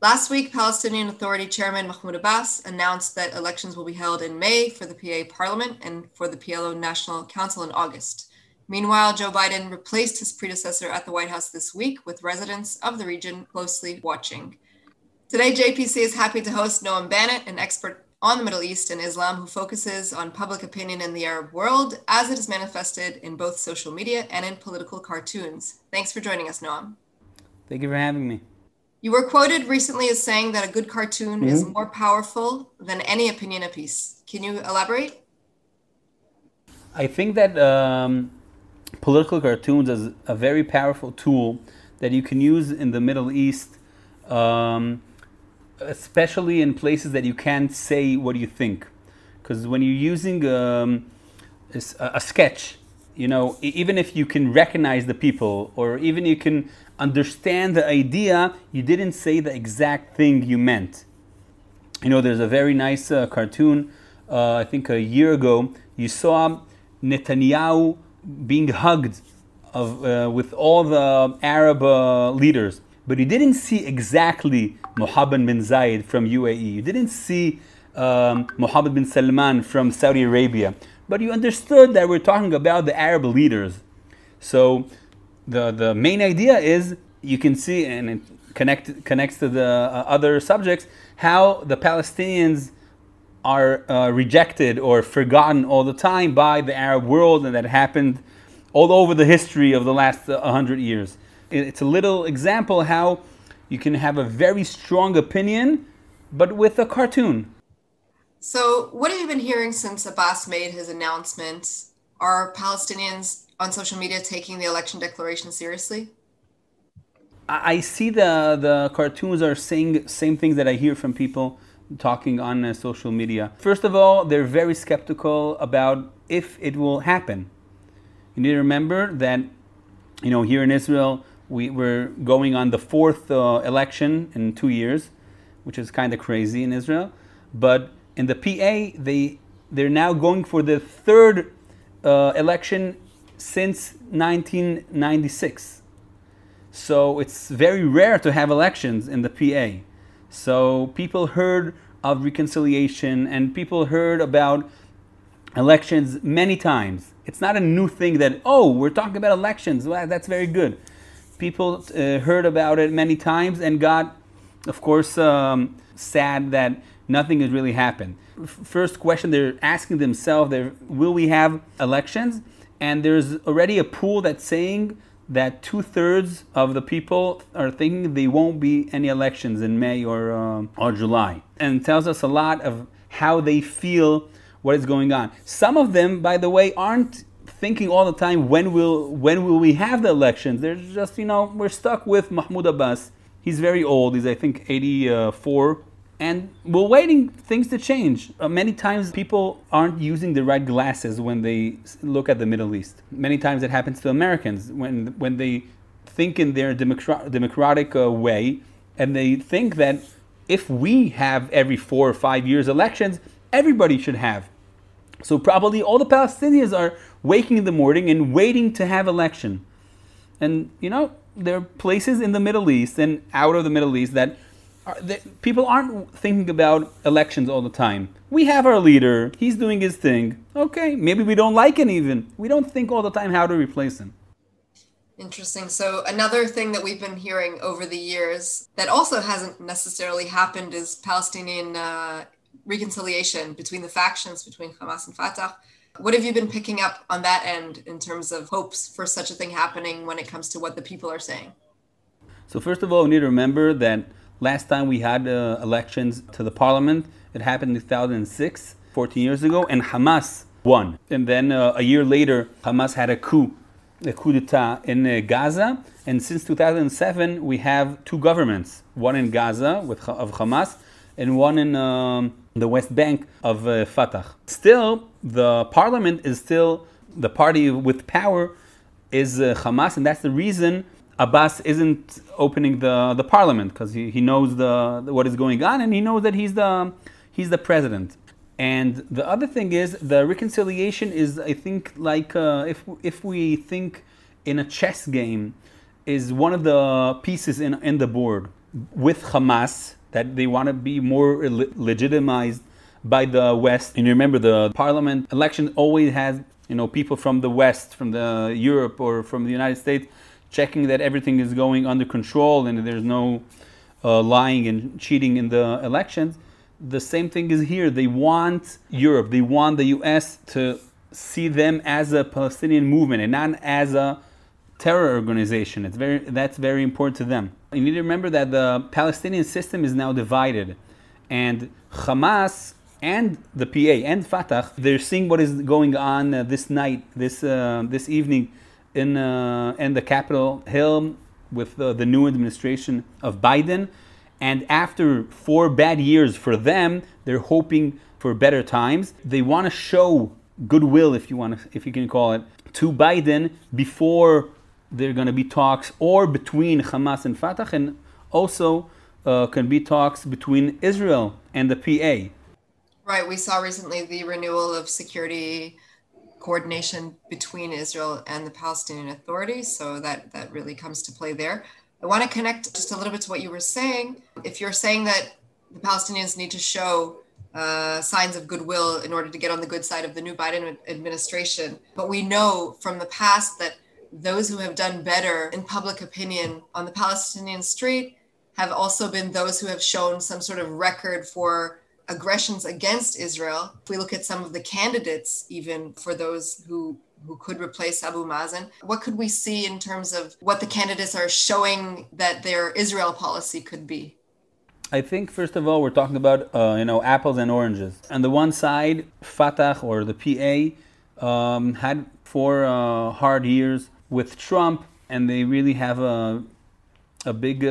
Last week, Palestinian Authority Chairman Mahmoud Abbas announced that elections will be held in May for the PA Parliament and for the PLO National Council in August. Meanwhile, Joe Biden replaced his predecessor at the White House this week, with residents of the region closely watching. Today, JPC is happy to host Noam Bannett, an expert on the Middle East and Islam who focuses on public opinion in the Arab world as it is manifested in both social media and in political cartoons. Thanks for joining us, Noam. Thank you for having me. You were quoted recently as saying that a good cartoon is more powerful than any opinion apiece. Can you elaborate? I think that political cartoons is a very powerful tool that you can use in the Middle East, especially in places that you can't say what you think. Because when you're using a sketch, you know, even if you can recognize the people, or even you can understand the idea, you didn't say the exact thing you meant. You know, there's a very nice cartoon, I think a year ago, you saw Netanyahu being hugged with all the Arab leaders, but you didn't see exactly Mohammed bin Zayed from UAE, you didn't see Mohammed bin Salman from Saudi Arabia, but you understood that we're talking about the Arab leaders. So the main idea is, you can see, and it connects to the other subjects, how the Palestinians are rejected or forgotten all the time by the Arab world, and that happened all over the history of the last 100 years. It's a little example how you can have a very strong opinion, but with a cartoon. So what have you been hearing since Abbas made his announcement? Are Palestinians on social media taking the election declaration seriously? I see the cartoons are saying same things that I hear from people talking on social media. First of all, they're very skeptical about if it will happen. You need to remember that, you know, here in Israel, we're going on the fourth election in 2 years, which is kind of crazy in Israel. But in the PA, they're now going for the third election since 1996. So it's very rare to have elections in the PA. So people heard of reconciliation and people heard about elections many times. It's not a new thing that, oh, we're talking about elections. Well, that's very good. People heard about it many times and got, of course, sad that nothing has really happened. First question they're asking themselves, will we have elections? And there's already a poll that's saying that 2/3 of the people are thinking there won't be any elections in May or July. And it tells us a lot of how they feel, what is going on. Some of them, by the way, aren't thinking all the time, when will we have the elections? They're just, you know, we're stuck with Mahmoud Abbas. He's very old, he's I think 84. And we're waiting things to change. Many times people aren't using the right glasses when they look at the Middle East. Many times it happens to Americans when they think in their democratic way, and they think that if we have every 4 or 5 years elections, everybody should have. So probably all the Palestinians are waking in the morning and waiting to have election. And you know, there are places in the Middle East and out of the Middle East that people aren't thinking about elections all the time. We have our leader, he's doing his thing. Okay, maybe we don't like him even. We don't think all the time how to replace him. Interesting. So another thing that we've been hearing over the years that also hasn't necessarily happened is Palestinian reconciliation between the factions, between Hamas and Fatah. What have you been picking up on that end in terms of hopes for such a thing happening when it comes to what the people are saying? So first of all, we need to remember that last time we had elections to the parliament, it happened in 2006, 14 years ago, and Hamas won. And then a year later, Hamas had a coup d'etat in Gaza. And since 2007, we have two governments, one in Gaza of Hamas and one in the West Bank of Fatah. Still, the parliament is still, the party with power is Hamas, and that's the reason Abbas isn't opening the parliament, because he knows what is going on, and he knows that he's the president. And the other thing is, the reconciliation is, I think, like if we think in a chess game, is one of the pieces in the board. with Hamas, that they want to be more legitimized by the West. And you remember the parliament election always has, people from the West, from the Europe or from the United States, checking that everything is going under control and there's no lying and cheating in the elections. The same thing is here. They want Europe, they want the US to see them as a Palestinian movement and not as a terror organization. That's very important to them. You need to remember that the Palestinian system is now divided, and Hamas and the PA and Fatah, they're seeing what is going on this night, this evening in the Capitol Hill with the new administration of Biden. And after 4 bad years for them, they're hoping for better times. They want to show goodwill, if you can call it, to Biden before there are going to be talks or between Hamas and Fatah, and also can be talks between Israel and the PA. Right. We saw recently the renewal of security coordination between Israel and the Palestinian Authority, so that really comes to play there. I want to connect just a little bit to what you were saying. If you're saying that the Palestinians need to show signs of goodwill in order to get on the good side of the new Biden administration, but we know from the past that those who have done better in public opinion on the Palestinian street have also been those who have shown some sort of record for aggressions against Israel. If we look at some of the candidates, even for those who could replace Abu Mazen, what could we see in terms of what the candidates are showing that their Israel policy could be? I think, first of all, we're talking about, apples and oranges. On the one side, Fatah or the PA had 4 hard years with Trump, and they really have a big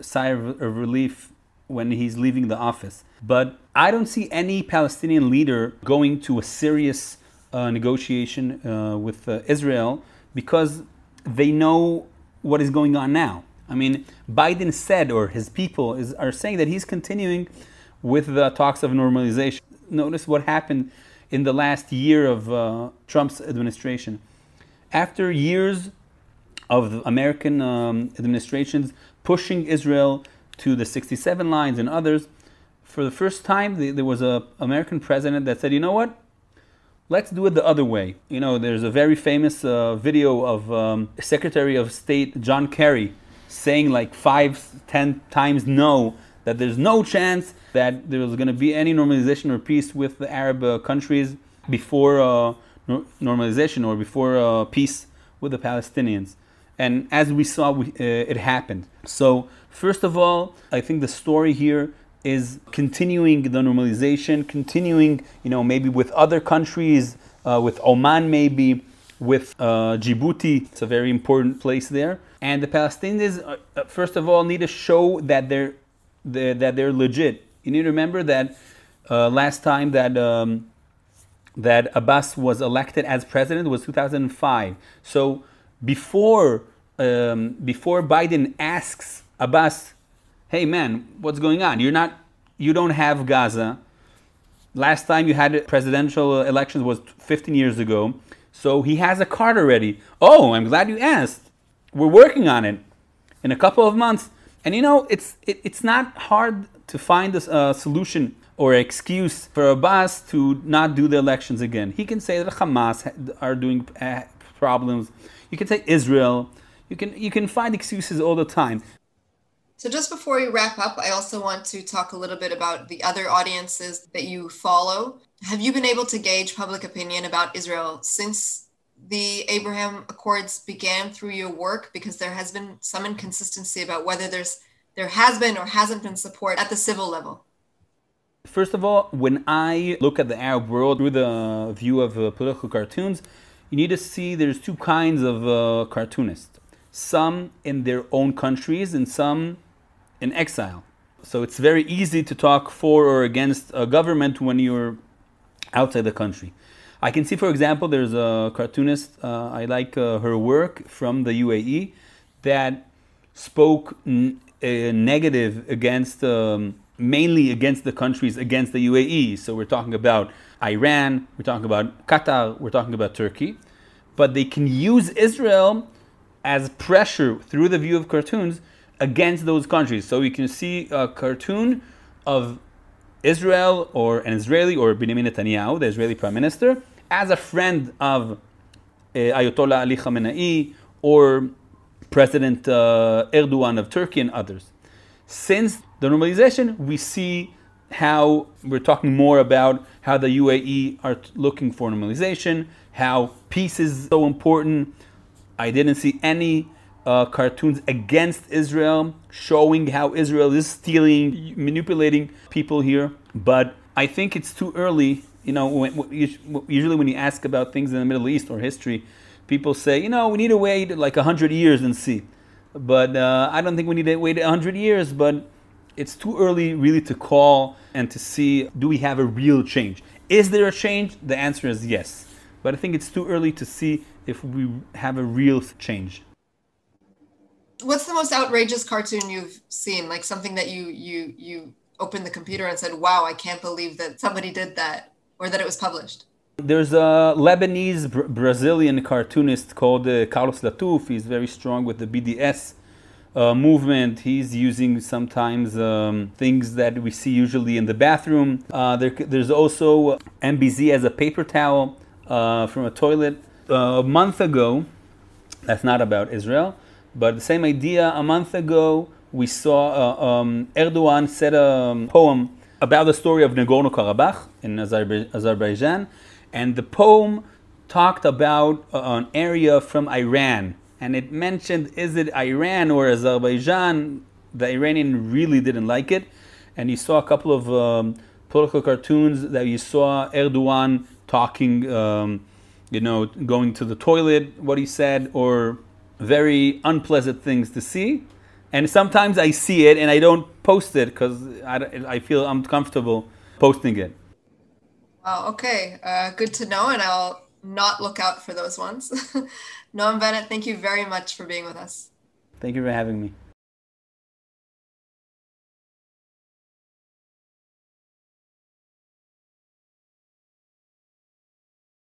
sigh of relief when he's leaving the office. But I don't see any Palestinian leader going to a serious negotiation with Israel because they know what is going on now. I mean, Biden said, or his people are saying that he's continuing with the talks of normalization. Notice what happened in the last year of Trump's administration. After years of American administrations pushing Israel to the 67 lines and others, for the first time there was an American president that said, you know what? Let's do it the other way. There's a very famous video of Secretary of State John Kerry saying like 5-10 times no, that there's no chance that there's going to be any normalization or peace with the Arab countries before normalization or before peace with the Palestinians. And as we saw, it happened. So first of all, I think the story here is continuing the normalization, continuing, maybe with other countries, with Oman maybe, with Djibouti. It's a very important place there. And the Palestinians, first of all, need to show that they're legit. You need to remember that last time that Abbas was elected as president was 2005. So before Biden asks Abbas, hey man, what's going on? You don't have Gaza. Last time you had presidential elections was 15 years ago. So he has a card already. Oh, I'm glad you asked. We're working on it in a couple of months. And it's not hard to find a solution or excuse for Abbas to not do the elections again. He can say that Hamas are doing problems. You can say Israel. You can find excuses all the time. So just before we wrap up, I also want to talk a little bit about the other audiences that you follow. Have you been able to gauge public opinion about Israel since the Abraham Accords began through your work? Because there has been some inconsistency about whether there has been or hasn't been support at the civil level. First of all, when I look at the Arab world through the view of political cartoons, you need to see there's 2 kinds of cartoonists. Some in their own countries and some in exile. So it's very easy to talk for or against a government when you're outside the country. I can see, for example, there's a cartoonist, I like her work from the UAE, that spoke negative against, mainly against the countries against the UAE. So we're talking about Iran, we're talking about Qatar, we're talking about Turkey. But they can use Israel as pressure through the view of cartoons against those countries. So you can see a cartoon of Israel or an Israeli or Benjamin Netanyahu, the Israeli prime minister, as a friend of Ayatollah Ali Khamenei or President Erdogan of Turkey and others. Since the normalization, we see how we're talking more about how the UAE are looking for normalization, how peace is so important. I didn't see any cartoons against Israel, showing how Israel is stealing, manipulating people here. But I think it's too early. Usually when you ask about things in the Middle East or history, people say, we need to wait like 100 years and see. But I don't think we need to wait 100 years, but it's too early really to call and to see, do we have a real change? Is there a change? The answer is yes. But I think it's too early to see if we have a real change. What's the most outrageous cartoon you've seen? Like something that you opened the computer and said, wow, I can't believe that somebody did that, or that it was published. There's a Lebanese Brazilian cartoonist called Carlos Latouf. He's very strong with the BDS movement. He's using sometimes things that we see usually in the bathroom. There's also MBZ as a paper towel from a toilet. A month ago, that's not about Israel, but the same idea, a month ago, we saw Erdogan said a poem about the story of Nagorno-Karabakh in Azerbaijan, and the poem talked about an area from Iran, and it mentioned, is it Iran or Azerbaijan? The Iranian really didn't like it, and you saw a couple of political cartoons that you saw Erdogan talking, going to the toilet, what he said, or very unpleasant things to see. And sometimes I see it and I don't post it because I feel uncomfortable posting it. Wow, okay. Good to know, and I'll not look out for those ones. Noam Bannett, thank you very much for being with us. Thank you for having me.